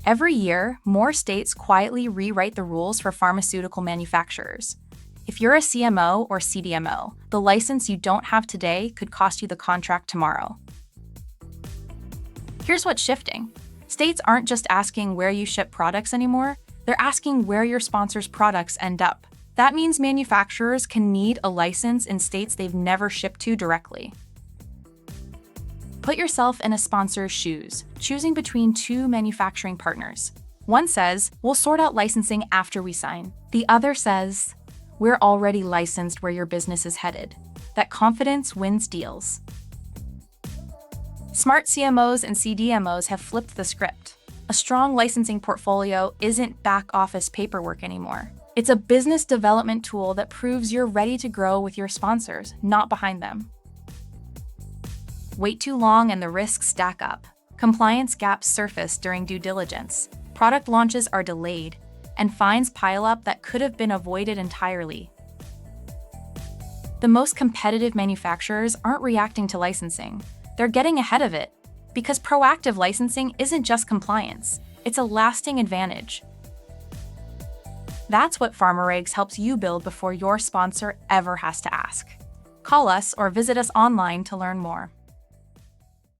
Every year, more states quietly rewrite the rules for pharmaceutical manufacturers. If you're a CMO or CDMO, the license you don't have today could cost you the contract tomorrow. Here's what's shifting. States aren't just asking where you ship products anymore, they're asking where your sponsor's products end up. That means manufacturers can need a license in states they've never shipped to directly. Put yourself in a sponsor's shoes, choosing between two manufacturing partners. One says, "We'll sort out licensing after we sign." The other says, "We're already licensed where your business is headed." That confidence wins deals. Smart CMOs and CDMOs have flipped the script. A strong licensing portfolio isn't back-office paperwork anymore. It's a business development tool that proves you're ready to grow with your sponsors, not behind them. Wait too long and the risks stack up. Compliance gaps surface during due diligence. Product launches are delayed, and fines pile up that could have been avoided entirely. The most competitive manufacturers aren't reacting to licensing. They're getting ahead of it, because proactive licensing isn't just compliance, it's a lasting advantage. That's what PharmaRegs helps you build before your sponsor ever has to ask. Call us or visit us online to learn more.